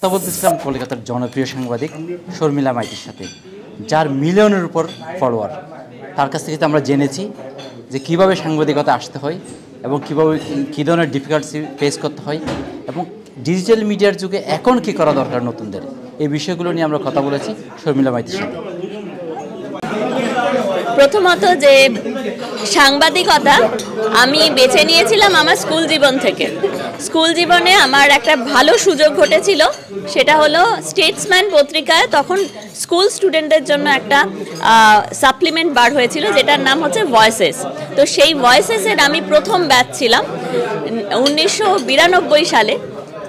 কথা বলতেছিলাম কলকাতার জনপ্রিয় সাংবাদিক শর্মিলা মাইতির সাথে, যার মিলিয়নের উপর ফলোয়ার। তার কাছ থেকে আমরা জেনেছি যে কীভাবে সাংবাদিকতা আসতে হয় এবং কীভাবে কী ধরনের ডিফিকাল্টি ফেস করতে হয় এবং ডিজিটাল মিডিয়ার যুগে এখন কী করা দরকার নতুনদের, এই বিষয়গুলো নিয়ে আমরা কথা বলেছি শর্মিলা মাইতির সাথে। প্রথমত যে সাংবাদিকতা আমি বেছে নিয়েছিলাম আমার স্কুল জীবন থেকে। স্কুল জীবনে আমার একটা ভালো সুযোগ ঘটেছিল, সেটা হলো স্টেটসম্যান পত্রিকায় তখন স্কুল স্টুডেন্টদের জন্য একটা সাপ্লিমেন্ট বার হয়েছিল, যেটার নাম হচ্ছে ভয়েসেস। তো সেই ভয়েসেসের আমি প্রথম ব্যাচ ছিলাম 1992 সালে।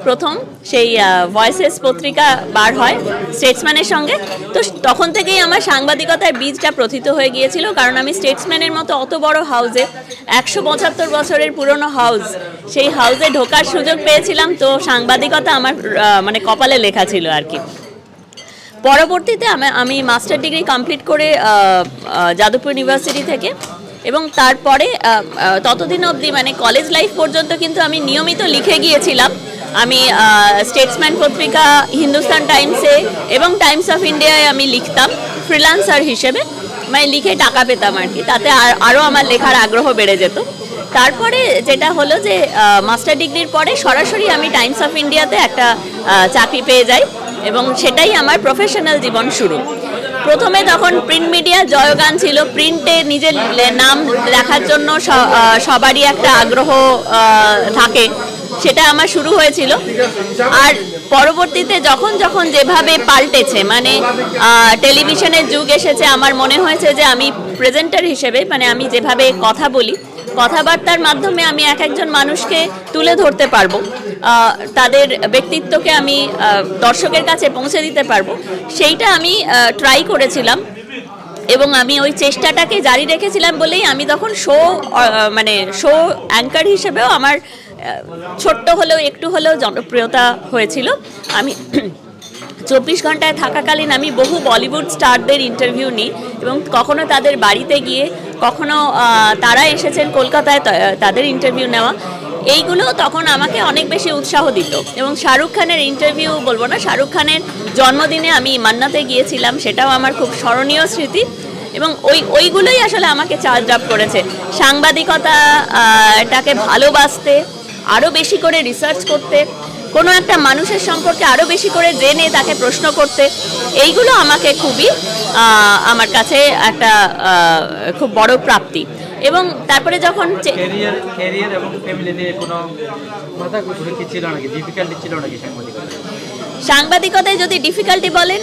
প্রথম সেই ভয়েসেস পত্রিকা বার হয় স্টেটসম্যানের সঙ্গে। তো তখন থেকেই আমার সাংবাদিকতার বীজটা প্রথিত হয়ে গিয়েছিল, কারণ আমি স্টেটসম্যানের মতো অত বড় হাউসে, 175 বছরের পুরনো হাউস, সেই হাউসে ঢোকার সুযোগ পেয়েছিলাম। তো সাংবাদিকতা আমার মানে কপালে লেখা ছিল আর কি। পরবর্তীতে আমি মাস্টার ডিগ্রি কমপ্লিট করে যাদবপুর ইউনিভার্সিটি থেকে, এবং তারপরে ততদিন অবধি মানে কলেজ লাইফ পর্যন্ত কিন্তু আমি নিয়মিত লিখে গিয়েছিলাম। আমি স্টেটসম্যান পত্রিকা, হিন্দুস্তান টাইমসে এবং টাইমস অফ ইন্ডিয়ায় আমি লিখতাম ফ্রিল্যান্সার হিসেবে, মানে লিখে টাকা পেতাম আর কি। তাতে আরও আমার লেখার আগ্রহ বেড়ে যেত। তারপরে যেটা হলো যে মাস্টার ডিগ্রির পরে সরাসরি আমি টাইমস অফ ইন্ডিয়াতে একটা চাকরি পেয়ে যাই, এবং সেটাই আমার প্রফেশনাল জীবন শুরু। প্রথমে তখন প্রিন্ট মিডিয়া জয়গান ছিল, প্রিন্টে নিজের নাম লেখার জন্য সবারই একটা আগ্রহ থাকে, সেটা আমার শুরু হয়েছিল। আর পরবর্তীতে যখন যখন যেভাবে পাল্টেছে, মানে টেলিভিশনের যুগ এসেছে, আমার মনে হয়েছে যে আমি প্রেজেন্টার হিসেবে, মানে আমি যেভাবে কথা বলি, কথাবার্তার মাধ্যমে আমি এক একজন মানুষকে তুলে ধরতে পারবো, তাদের ব্যক্তিত্বকে আমি দর্শকের কাছে পৌঁছে দিতে পারবো, সেইটা আমি ট্রাই করেছিলাম। এবং আমি ওই চেষ্টাটাকে জারি রেখেছিলাম বলেই আমি তখন শো অ্যাঙ্কার হিসেবেও আমার ছোট্ট হলেও একটু হলেও জনপ্রিয়তা হয়েছিল। আমি 24 ঘন্টায় থাকাকালীন আমি বহু বলিউড স্টারদের ইন্টারভিউ নিই, এবং কখনো তাদের বাড়িতে গিয়ে, কখনো তারা এসেছেন কলকাতায় তাদের ইন্টারভিউ নেওয়া। এইগুলো তখন আমাকে অনেক বেশি উৎসাহ দিত। এবং শাহরুখ খানের ইন্টারভিউ বলবো না, শাহরুখ খানের জন্মদিনে আমি মান্নাতে গিয়েছিলাম, সেটাও আমার খুব স্মরণীয় স্মৃতি। এবং ওইগুলোই আসলে আমাকে চার্জ আপ করেছে সাংবাদিকতাটাকে ভালোবাসতে, আরও বেশি করে রিসার্চ করতে, কোনো একটা মানুষের সম্পর্কে আরও বেশি করে জেনে তাকে প্রশ্ন করতে। এইগুলো আমাকে খুবই আমার কাছে একটা খুব বড় প্রাপ্তি। এবং তারপরে যখন ক্যারিয়ার এবং ফ্যামিলিতে কোনো কথা কি ছিল নাকি, ডিফিকাল্টি ছিল নাকি সাংবাদিকতায়? যদি ডিফিকাল্টি বলেন,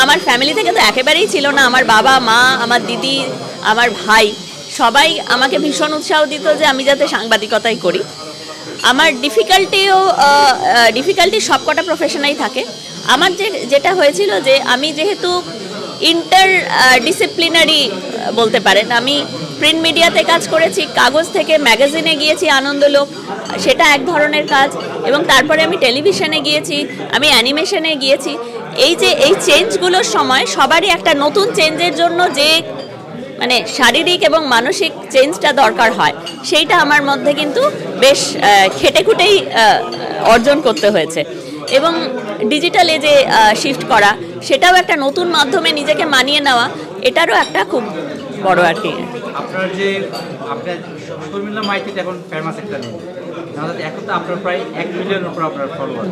আমার ফ্যামিলি থেকে তো একেবারেই ছিল না। আমার বাবা মা, আমার দিদি, আমার ভাই সবাই আমাকে ভীষণ উৎসাহ দিত যে আমি যাতে সাংবাদিকতাই করি। আমার ডিফিকাল্টি সবকটা প্রফেশনেই থাকে। আমার যেটা হয়েছিল যে আমি যেহেতু ইন্টার ডিসিপ্লিনারি বলতে পারেন, আমি প্রিন্ট মিডিয়াতে কাজ করেছি, কাগজ থেকে ম্যাগাজিনে গিয়েছি আনন্দলোক, সেটা এক ধরনের কাজ, এবং তারপরে আমি টেলিভিশনে গিয়েছি, আমি অ্যানিমেশনে গিয়েছি। এই চেঞ্জগুলোর সময় সবারই একটা নতুন চেঞ্জের জন্য যে মানে শারীরিক এবং মানসিক চেঞ্জটা দরকার হয়, সেইটা আমার মধ্যে কিন্তু বেশ খেটেখুটেই অর্জন করতে হয়েছে। এবং ডিজিটাল এজে শিফট করা, সেটাও একটা নতুন মাধ্যমে নিজেকে মানিয়ে নেওয়া, এটারও একটা খুব বড় আর কি। আপনার শর্মিলা মাইতিটা এখন ফেমাস একটা নেই, এখন তো আপনার প্রায় 1 মিলিয়নের উপর আপনার ফলোয়ার।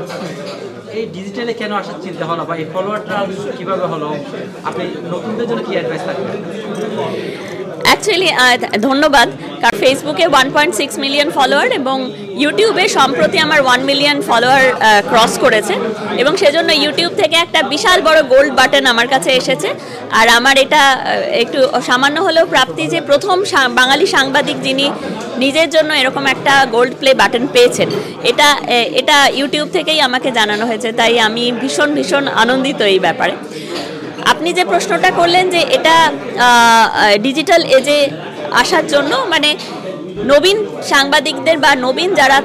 এই ডিজিটালে কেন আসার চিন্তা হলো, বা এই ফলোয়ারটা কীভাবে হলো? আপনি নতুনদের জন্য কী অ্যাডভাইস থাকবে? অ্যাকচুয়ালি ধন্যবাদ, কারণ ফেসবুকে 1.6 মিলিয়ন ফলোয়ার এবং ইউটিউবে সম্প্রতি আমার 1 মিলিয়ন ফলোয়ার ক্রস করেছে, এবং সেজন্য ইউটিউব থেকে একটা বিশাল বড় গোল্ড বাটন আমার কাছে এসেছে। আর আমার এটা একটু সামান্য হলেও প্রাপ্তি যে প্রথম বাঙালি সাংবাদিক যিনি নিজের জন্য এরকম একটা গোল্ড প্লে বাটন পেয়েছেন, এটা ইউটিউব থেকেই আমাকে জানানো হয়েছে। তাই আমি ভীষণ আনন্দিত এই ব্যাপারে। আপনি যে প্রশ্নটা করলেন যে এটা ডিজিটাল এজে আসার জন্য মানে নবীন সাংবাদিকদের বা নবীন যারা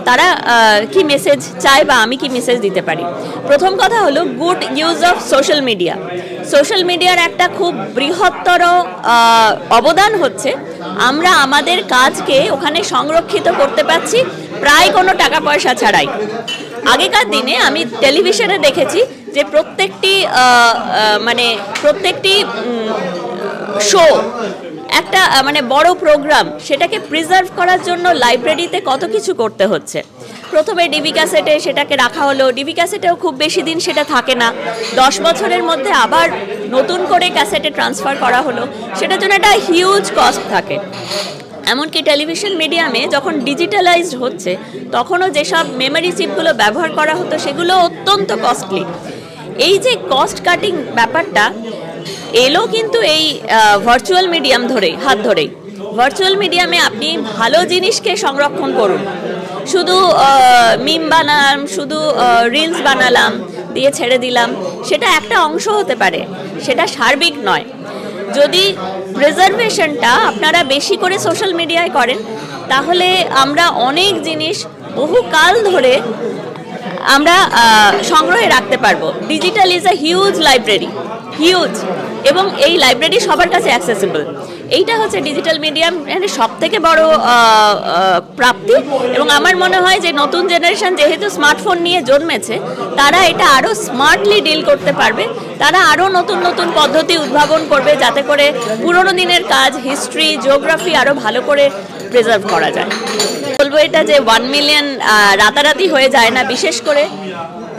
তারা কি মেসেজ চায় বা আমি কি মেসেজ দিতে পারি। প্রথম কথা হলো good use of social media. Social মিডিয়ার একটা খুব বৃহত্তর অবদান হচ্ছে আমরা আমাদের কাজকে ওখানে সংরক্ষিত করতে পারছি প্রায় কোনো টাকা পয়সা ছাড়াই। আগেকার দিনে আমি টেলিভিশনে দেখেছি যে প্রত্যেকটি শো একটা মানে বড় প্রোগ্রাম, সেটাকে প্রিজার্ভ করার জন্য লাইব্রেরিতে কত কিছু করতে হচ্ছে। প্রথমে ডিভি ক্যাসেটে সেটাকে রাখা হলো, ডিভি ক্যাসেটেও খুব বেশি দিন সেটা থাকে না, 10 বছরের মধ্যে আবার নতুন করে ক্যাসেটে ট্রান্সফার করা হলো, সেটার জন্য একটা হিউজ কস্ট থাকে। এমনকি টেলিভিশন মিডিয়ামে যখন ডিজিটালাইজড হচ্ছে তখনও যেসব মেমোরি চিপগুলো ব্যবহার করা হতো সেগুলো অত্যন্ত কস্টলি। এই যে কস্ট কাটিং ব্যাপারটা এলো কিন্তু এই ভার্চুয়াল মিডিয়াম হাত ধরেই। ভার্চুয়াল মিডিয়ামে আপনি ভালো জিনিসকে সংরক্ষণ করুন, শুধু মিম বানালাম, শুধু রিলস বানালাম দিয়ে ছেড়ে দিলাম, সেটা একটা অংশ হতে পারে, সেটা সার্বিক নয়। যদি প্রিজার্ভেশনটা আপনারা বেশি করে সোশ্যাল মিডিয়ায় করেন তাহলে আমরা অনেক জিনিস বহুকাল ধরে আমরা সংগ্রহে রাখতে পারবো। Digital is a huge library, huge, এবং এই লাইব্রেরি সবার কাছে অ্যাক্সেসিবল। এইটা হচ্ছে ডিজিটাল মিডিয়াম সব থেকে বড় প্রাপ্তি। এবং আমার মনে হয় যে নতুন জেনারেশন যেহেতু স্মার্টফোন নিয়ে জন্মেছে, তারা এটা আরও স্মার্টলি ডিল করতে পারবে, তারা আরও নতুন নতুন পদ্ধতি উদ্ভাবন করবে যাতে করে পুরোনো দিনের কাজ, হিস্ট্রি, জিওগ্রাফি আরও ভালো করে প্রিজার্ভ করা যায়। বলবো এটা যে 1 মিলিয়ন রাতারাতি হয়ে যায় না, বিশেষ করে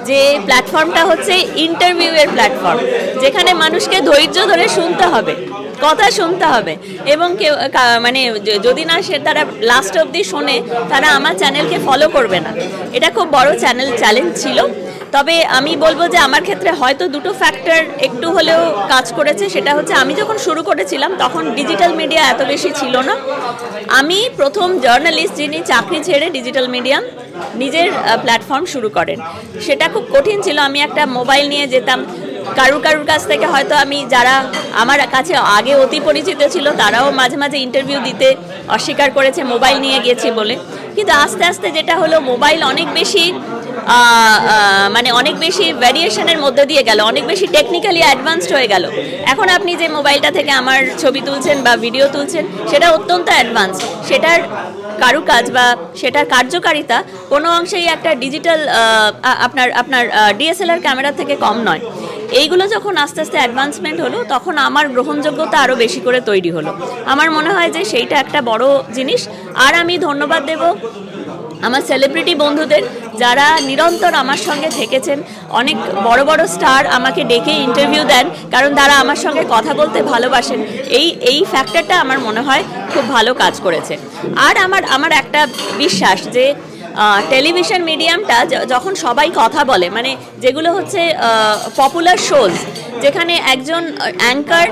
যে প্ল্যাটফর্মটা হচ্ছে ইন্টারভিউয়ের প্ল্যাটফর্ম, যেখানে মানুষকে ধৈর্য ধরে শুনতে হবে, কথা শুনতে হবে, এবং কেউ মানে যদি না সে তারা লাস্ট অবধি শোনে তারা আমার চ্যানেলকে ফলো করবে না। এটা খুব বড় চ্যালেঞ্জ ছিল। তবে আমি বলবো যে আমার ক্ষেত্রে হয়তো দুটো ফ্যাক্টর একটু হলেও কাজ করেছে। সেটা হচ্ছে আমি যখন শুরু করেছিলাম তখন ডিজিটাল মিডিয়া এত বেশি ছিল না। আমি প্রথম জার্নালিস্ট যিনি চাকরি ছেড়ে ডিজিটাল মিডিয়াম নিজের প্ল্যাটফর্ম শুরু করেন। সেটা খুব কঠিন ছিল। আমি একটা মোবাইল নিয়ে যেতাম, কারুর কাছ থেকে হয়তো আমি যারা আমার কাছে আগে অতি পরিচিত ছিল তারাও মাঝে মাঝে ইন্টারভিউ দিতে অস্বীকার করেছে মোবাইল নিয়ে গেছি বলে। কিন্তু আস্তে আস্তে যেটা হলো, মোবাইল অনেক বেশি ভ্যারিয়েশনের মধ্যে দিয়ে গেল, অনেক বেশি টেকনিক্যালি অ্যাডভান্সড হয়ে গেল। এখন আপনি যে মোবাইলটা থেকে আমার ছবি তুলছেন বা ভিডিও তুলছেন সেটা অত্যন্ত অ্যাডভান্স, সেটার কারুকাজ বা সেটার কার্যকারিতা কোনো অংশেই একটা ডিজিটাল আপনার ডিএসএলআর ক্যামেরা থেকে কম নয়। এইগুলো যখন আস্তে আস্তে অ্যাডভান্সমেন্ট হলো তখন আমার গ্রহণযোগ্যতা আরও বেশি করে তৈরি হলো। আমার মনে হয় যে সেইটা একটা বড় জিনিস। আর আমি ধন্যবাদ দেব আমার সেলিব্রিটি বন্ধুদের যারা নিরন্তর আমার সঙ্গে থেকেছেন। অনেক বড় বড় স্টার আমাকে ডেকে ইন্টারভিউ দেন কারণ তারা আমার সঙ্গে কথা বলতে ভালোবাসেন। এই ফ্যাক্টরটা আমার মনে হয় খুব ভালো কাজ করেছে। আর আমার একটা বিশ্বাস যে টেলিভিশন মিডিয়ামটা যখন সবাই কথা বলে, মানে যেগুলো হচ্ছে পপুলার শোজ, যেখানে একজন অ্যাঙ্কার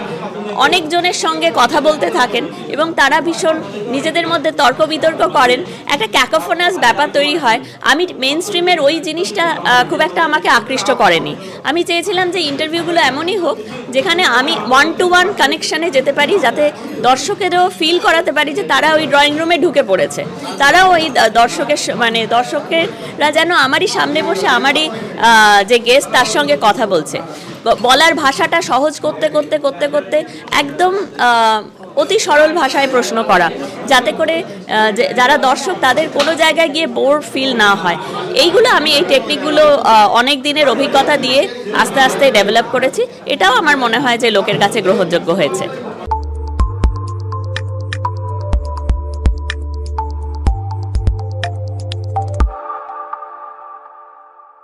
অনেকজনের সঙ্গে কথা বলতে থাকেন এবং তারা ভীষণ নিজেদের মধ্যে তর্ক বিতর্ক করেন, একটা ক্যাকোফোনাস ব্যাপার তৈরি হয়। আমি মেইন স্ট্রিমের ওই জিনিসটা খুব একটা আমাকে আকৃষ্ট করেনি। আমি চেয়েছিলাম যে ইন্টারভিউগুলো এমনই হোক যেখানে আমি 1-to-1 কানেকশানে যেতে পারি, যাতে দর্শকেরও ফিল করাতে পারি যে তারা ওই ড্রয়িং রুমে ঢুকে পড়েছে, তারাও ওই দর্শকেরা যেন আমারই সামনে বসে আমারই যে গেস্ট তার সঙ্গে কথা বলছে। বলার ভাষাটা সহজ করতে করতে করতে করতে একদম অতি সরল ভাষায় প্রশ্ন করা, যাতে করে যারা দর্শক তাদের কোনো জায়গায় গিয়ে বোর ফিল না হয়। এইগুলো আমি এই টেকনিকগুলো অনেক দিনের অভিজ্ঞতা দিয়ে আস্তে আস্তে ডেভেলপ করেছি। এটাও আমার মনে হয় যে লোকের কাছে গ্রহণযোগ্য হয়েছে।